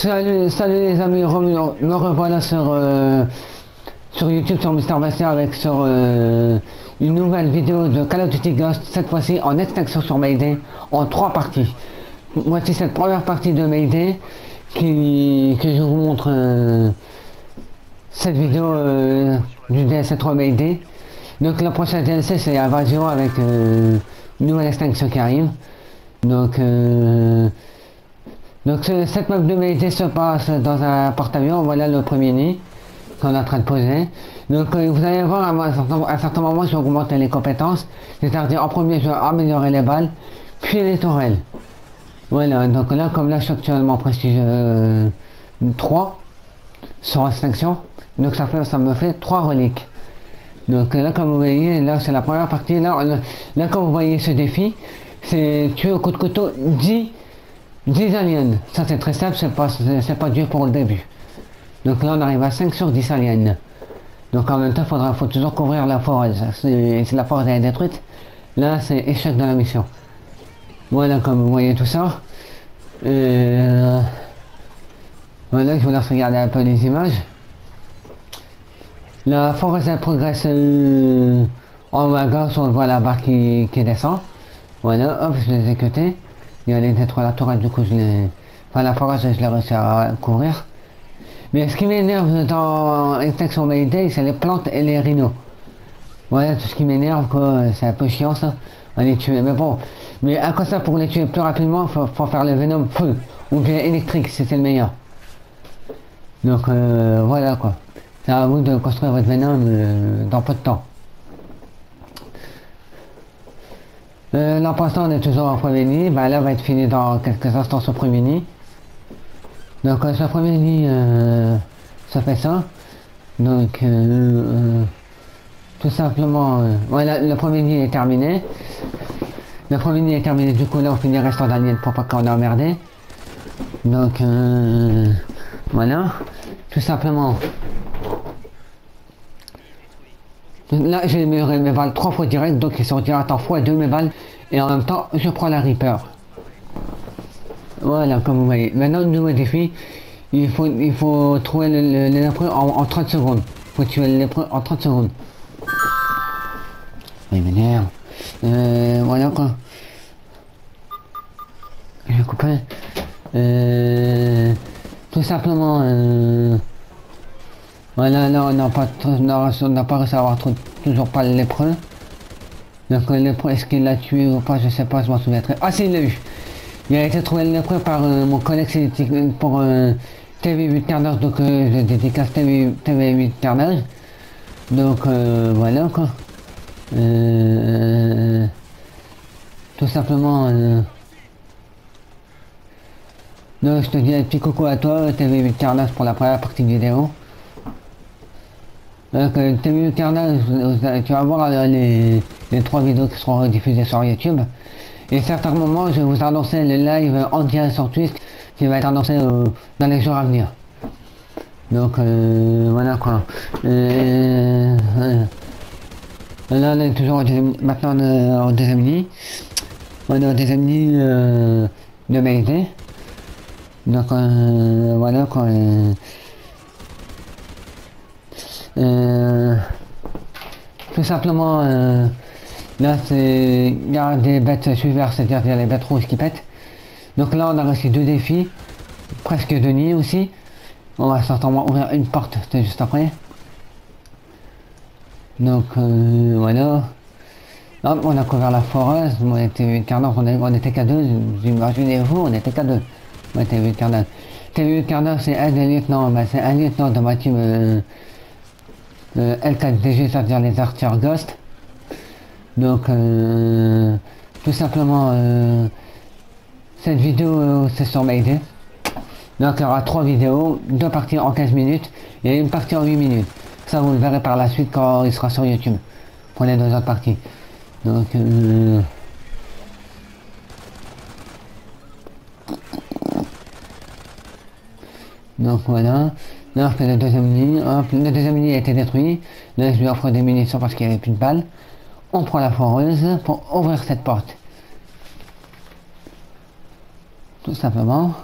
Salut les amis, me revoilà sur YouTube, sur Mister Bastien avec une nouvelle vidéo de Call of Duty Ghost, cette fois-ci en extinction sur Mayday, en 3 parties. Voici cette première partie de Mayday que je vous montre cette vidéo du DLC 3 Mayday. Donc la prochaine DLC c'est Invasion avec une nouvelle extinction qui arrive. Donc cette map de Mayday se passe dans un porte-avions. Voilà le premier nid qu'on est en train de poser. Donc vous allez voir à un certain moment je vais augmenter les compétences. C'est-à-dire en premier je vais améliorer les balles, puis les tourelles. Voilà, donc là comme là je suis actuellement prestige 3 sur extinction. Donc ça me fait 3 reliques. Donc là comme vous voyez, là c'est la première partie. Là comme vous voyez ce défi, c'est tuer au coup de couteau 10 aliens. Ça c'est très simple, c'est pas dur pour le début. Donc là on arrive à 5 sur 10 aliens. Donc en même temps faut toujours couvrir la forêt. Si la forêt est détruite, là c'est échec de la mission. Voilà comme vous voyez tout ça. Voilà, je vous laisse regarder un peu les images. La forêt elle progresse en vague, on voit la barre qui descend. Voilà, hop, je l'ai exécuté. Il y a les détruire la tourelle, du coup je l'ai... Enfin la forêt je l'ai réussi à couvrir. Mais ce qui m'énerve dans Extinction Mayday, c'est les plantes et les rhinos. Voilà tout ce qui m'énerve, quoi, c'est un peu chiant ça, à les tuer. Mais bon, mais à quoi ça pour les tuer plus rapidement, faut faire le venom feu, ou bien électrique, si c'est le meilleur. Donc voilà quoi. C'est à vous de construire votre venom dans peu de temps. Là pour l'instant on est toujours en premier nid, ben, là va être fini dans quelques instants ce premier nid. Donc ce premier nid ça fait ça. Donc tout simplement voilà, le premier nid est terminé. Le premier nid est terminé, du coup là on finit restant d'aliens pour pas qu'on ait emmerdé. Donc voilà, tout simplement. Là j'ai amélioré mes balles 3 fois direct, donc ils sont direct en x2 mes balles, et en même temps je prends la Reaper. Voilà comme vous voyez. Maintenant le nouveau défi, il faut trouver les lépreux en 30 secondes. Il faut tuer les lépreux en 30 secondes. Il m'énerve. Voilà quoi. Je vais couper. Tout simplement voilà, là on n'a pas réussi à avoir toujours pas le lépreux. Donc le lépreux, est-ce qu'il l'a tué ou pas, je sais pas, je m'en souviens très. Ah si, il l'a eu. Il a été trouvé le lépreux par mon collègue pour TV8 Carnage, donc je dédicace TV8 Carnage. Donc voilà quoi. Tout simplement donc je te dis un petit coucou à toi TV8 Carnage pour la première partie de vidéo. TV8 Carnage, tu vas voir les 3 vidéos qui seront diffusées sur YouTube. Et à certains moments, je vais vous annoncer le live en direct sur Twitch qui va être annoncé dans les jours à venir. Donc voilà quoi. Là on est toujours maintenant au deuxième nid. On est au deuxième nid de Mayday. Donc voilà quoi. Tout simplement là c'est il y a des bêtes suivantes, c'est-à-dire il y a les bêtes rouges qui pètent. Donc là on a reçu 2 défis, presque 2 nids aussi. On va certainement ouvrir une porte juste après. Donc voilà. Hop, on a couvert la forêt. On était on était qu'à 2, imaginez-vous, on était qu'à 2. Ouais, TV8 Carnage. TV8 Carnage c'est un des lieutenants, c'est un lieutenant de ma team L4DG, c'est-à-dire les archers Ghost. Donc tout simplement cette vidéo c'est sur Mayday. Donc il y aura 3 vidéos, 2 parties en 15 minutes et une partie en 8 minutes. Ça vous le verrez par la suite quand il sera sur YouTube pour les 2 autres parties. Donc voilà. Là je fais le deuxième nid. Hop, le deuxième nid a été détruit. Là je lui offre des munitions parce qu'il n'y avait plus de balles. On prend la foreuse pour ouvrir cette porte. Tout simplement.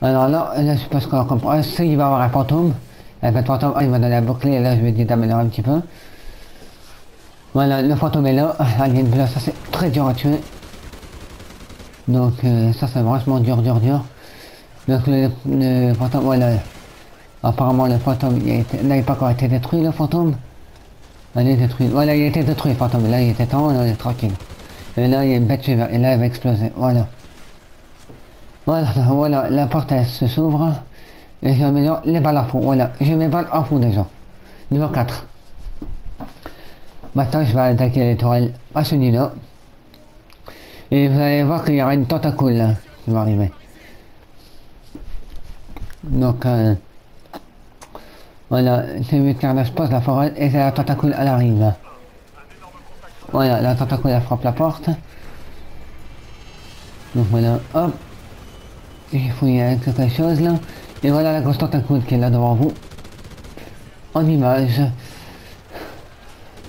Alors là je pense qu'on comprend. Ah, il va avoir un fantôme. Avec le fantôme, il va donner un bouclier, et là je vais dire d'améliorer un petit peu. Voilà, le fantôme est là. Alien Blast, ça c'est très dur à tuer. Donc ça c'est vraiment dur. Donc le fantôme, voilà. Apparemment le fantôme, il n'a pas encore été détruit le fantôme. Il est détruit. Voilà, il a été détruit le fantôme. Là il était temps, là il est tranquille. Et là il y a une bête suivante, et là elle va exploser. Voilà. Voilà, la porte elle se s'ouvre. Et j'améliore les balles à fond. Voilà, j'ai mes balles à fond déjà. Niveau 4. Maintenant je vais attaquer les tourelles à ce niveau. Et vous allez voir qu'il y aura une tentacule là, qui va arriver. Donc voilà, c'est le carnage pose la forêt et c'est la tentacule elle arrive. Voilà, la tentacule elle frappe la porte. Donc voilà, hop. J'ai fouillé quelque chose là. Et voilà la grosse tentacule qui est là devant vous. En image.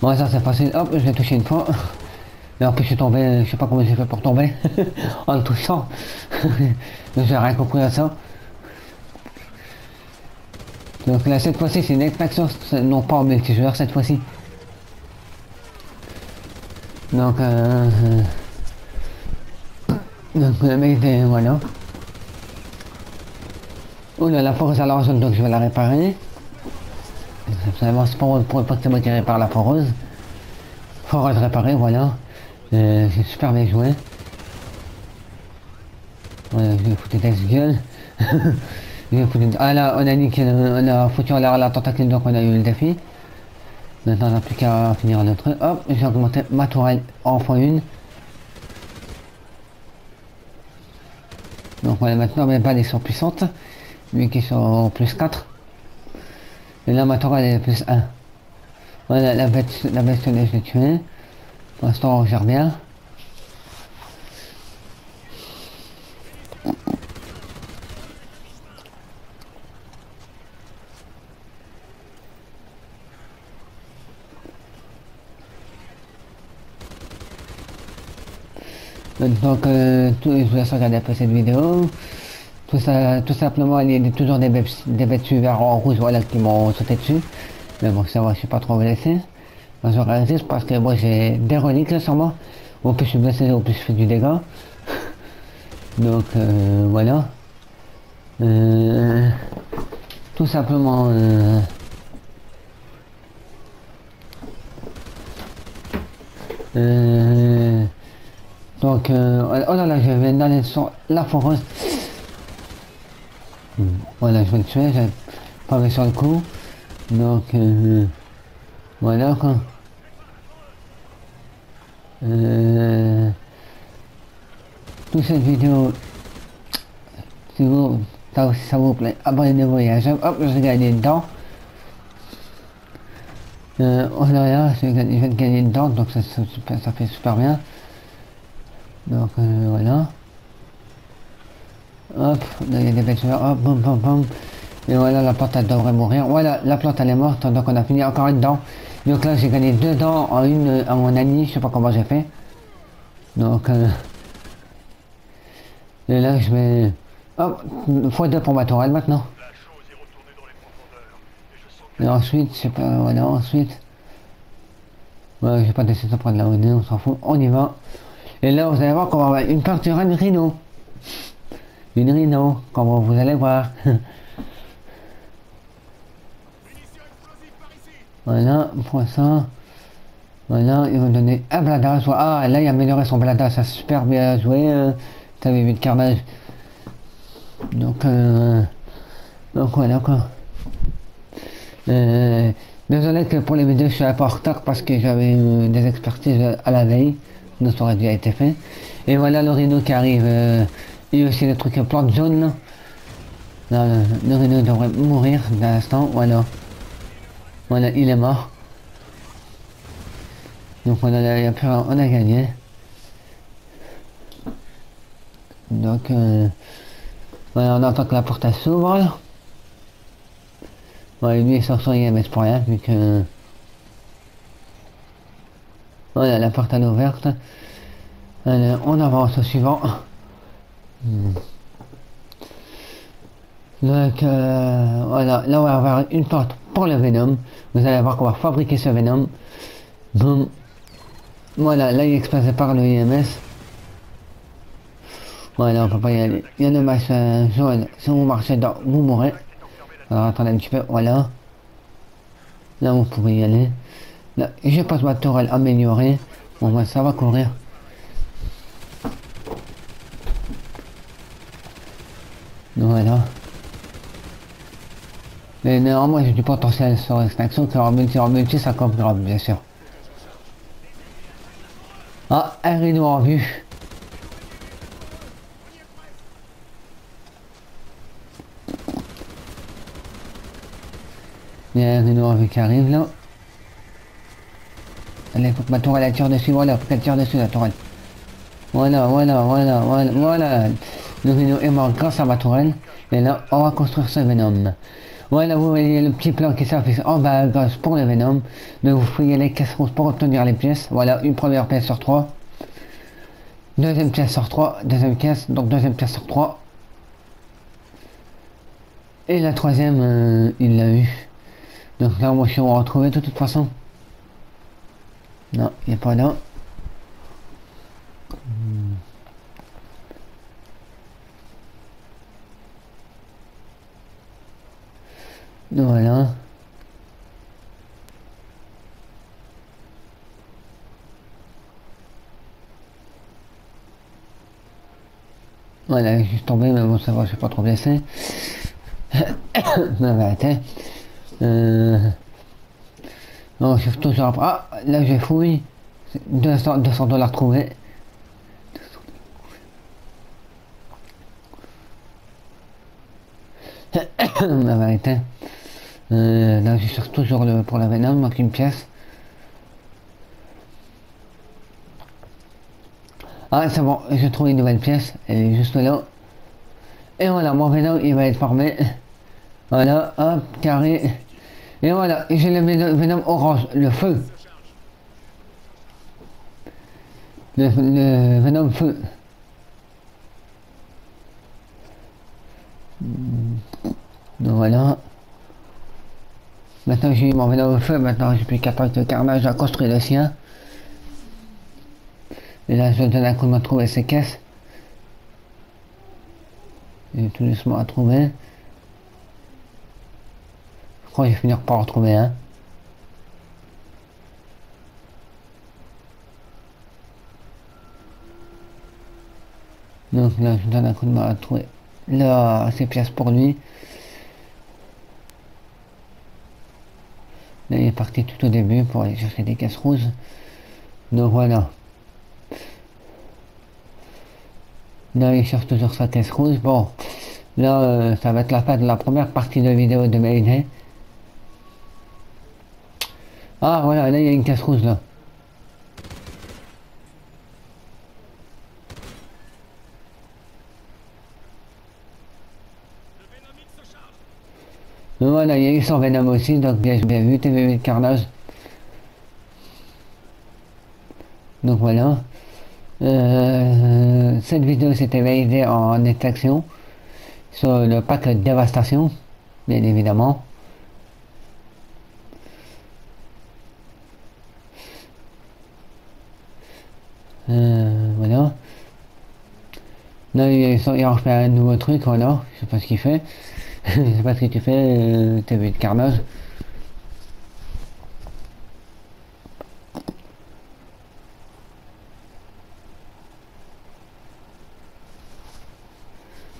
Bon ça c'est facile, hop, je l'ai touché une fois. Et en plus je suis tombé, je sais pas comment j'ai fait pour tomber. En le touchant. J'ai rien compris à ça. Donc là cette fois-ci c'est une extraction, non pas en multijoueur cette fois-ci. Donc le mec voilà. Oh là la foreuse à la zone, donc je vais la réparer. C'est pour pas que c'est moi qui répare la foreuse. Foreuse réparée, voilà. C'est super bien joué. Voilà, je vais foutre des gueule. Ah là, on a dit qu'on a foutu en l'air la tentacule, donc on a eu le défi. Maintenant, on n'a plus qu'à finir le truc. Hop, j'ai augmenté ma tourelle en x1. Donc voilà, maintenant mes balles sont puissantes. Lui qui sont plus 4. Et là, ma tourelle est plus 1. Voilà, la bestiole, je l'ai tuée. Pour l'instant, on gère bien. Donc, je vous laisse regarder après cette vidéo. Tout simplement, il y a toujours des bêtes suivantes en rouge, voilà, qui m'ont sauté dessus. Mais bon, ça va, je suis pas trop blessé. Moi, je résiste parce que moi, j'ai des reliques là sur moi. Au plus je suis blessé, au plus je fais du dégât. Donc, voilà. Tout simplement, donc, oh là là, je vais d'aller sur la forêt. Voilà, je vais le tuer, j'ai pas mis sur le coup. Donc, voilà quoi. Toute cette vidéo, si vous, ça vous plaît, abonnez-vous et j'aime. Hop, je vais gagner dedans. Oh là là, je vais gagner dedans, donc ça fait super bien. Donc voilà. Hop, là il y a des bêtes, hop, boum, boum, boum. Et voilà, la plante elle devrait mourir. Voilà, la plante elle est morte, donc on a fini encore une dent. Donc là j'ai gagné 2 dents en une à mon ami, je sais pas comment j'ai fait. Donc et là je vais. Hop, x2 pour ma tourelle maintenant. Et ensuite, je sais pas, voilà, ensuite. Ouais, j'ai pas décidé de prendre la OD, on s'en fout, on y va. Et là vous allez voir qu'on va avoir une peinture à une rhino. Une rhino, comme vous allez voir. Voilà, pour ça. Voilà, il va me donner un blindage. Ah, là il a amélioré son blindage, ça super bien joué. T'avais vu le carnage. Donc voilà quoi. Désolé que pour les vidéos je suis un peu en retard parce que j'avais des expertises à la veille. Donc ça aurait déjà été fait. Et voilà le rhino qui arrive. Il y a aussi des trucs plantes jaunes là. Là, le rhino devrait mourir d'un instant. Voilà. Voilà, il est mort. Donc on a gagné. Donc voilà, on attend que la porte s'ouvre. Ouais, lui il sort son IMS pour rien vu que. Voilà, la porte elle est ouverte. Allez, on avance au suivant. Donc voilà, là on va avoir une porte pour le Venom. Vous allez voir qu'on va fabriquer ce Venom. Boum. Voilà, là il est explosé par le IMS. Voilà, on peut pas y aller. Il y a le match jaune. Si vous marchez dedans, vous mourrez. Alors attendez un petit peu, voilà. Là vous pouvez y aller. Là, je passe ma tourelle améliorée. Bon, bah, ça va courir. Voilà. Mais néanmoins, j'ai du potentiel sur extinction, qui en multi, ça compte grave, bien sûr. Ah, un rideau en vue. Il y a un rideau en vue qui arrive là. Allez, faut que ma tourelle elle tire dessus, voilà, faut qu'elle tire dessus la tourelle. Voilà. Le Venom est mort grâce à ma tourelle. Et là, on va construire ce Venom. Voilà, vous voyez le petit plan qui s'affiche en bas à gauche pour le Venom. Donc vous fouillez les caisses rouges pour obtenir les pièces. Voilà, une première pièce sur 3. Deuxième pièce sur 3. Deuxième pièce, donc deuxième pièce sur 3. Et la troisième, il l'a eu. Donc là, moi je suis retrouvé de toute façon. Non, il n'y a pas là. Voilà. Voilà, je suis tombé, mais bon, ça va, je suis pas trop blessé. Ça va être. Non, je suis toujours après. Ah, là, j'ai fouillé. 200 $ trouvés. La vérité. Là, je cherche toujours pour la Venom, manque une pièce. Ah, c'est bon, j'ai trouvé une nouvelle pièce. Elle est juste là. Et voilà, mon Venom, il va être formé. Voilà, hop, carré. Et voilà, j'ai le Venom orange, le feu. Le Venom feu. Donc voilà. Maintenant j'ai eu mon Venom feu, maintenant j'ai plus qu'à attendre le carnage à construire le sien. Et là je donne un coup de main à trouver ces caisses. J'ai tout doucement à trouver. Je crois que je vais finir par en retrouver un. Donc là je donne un coup de main à trouver là ces pièces pour lui. Là il est parti tout au début pour aller chercher des caisses rouges. Donc voilà. Là il cherche toujours sa caisse rouge. Bon, là ça va être la fin de la première partie de vidéo de Mayday. Ah voilà, là il y a une caisse rouge là. Donc voilà, il y a eu son Venom aussi, donc bien vu, TV Carnage. Donc voilà. Cette vidéo c'était Mayday en extraction sur le pack de dévastation, bien évidemment. Voilà. Là il a refait un nouveau truc, voilà. Je sais pas ce qu'il fait. Je sais pas ce que tu fais, TV de Carnage.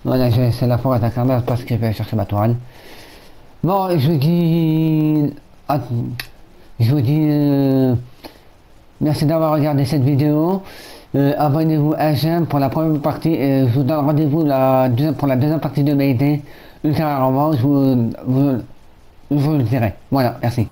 Voilà, c'est la forêt à Carnage parce que je vais chercher ma toile. Bon, je vous dis... je vous dis... merci d'avoir regardé cette vidéo. Abonnez-vous à j'aime pour la première partie. Je vous donne rendez-vous pour la deuxième partie de Mayday. Ultérieurement, je vous le dirai. Voilà, merci.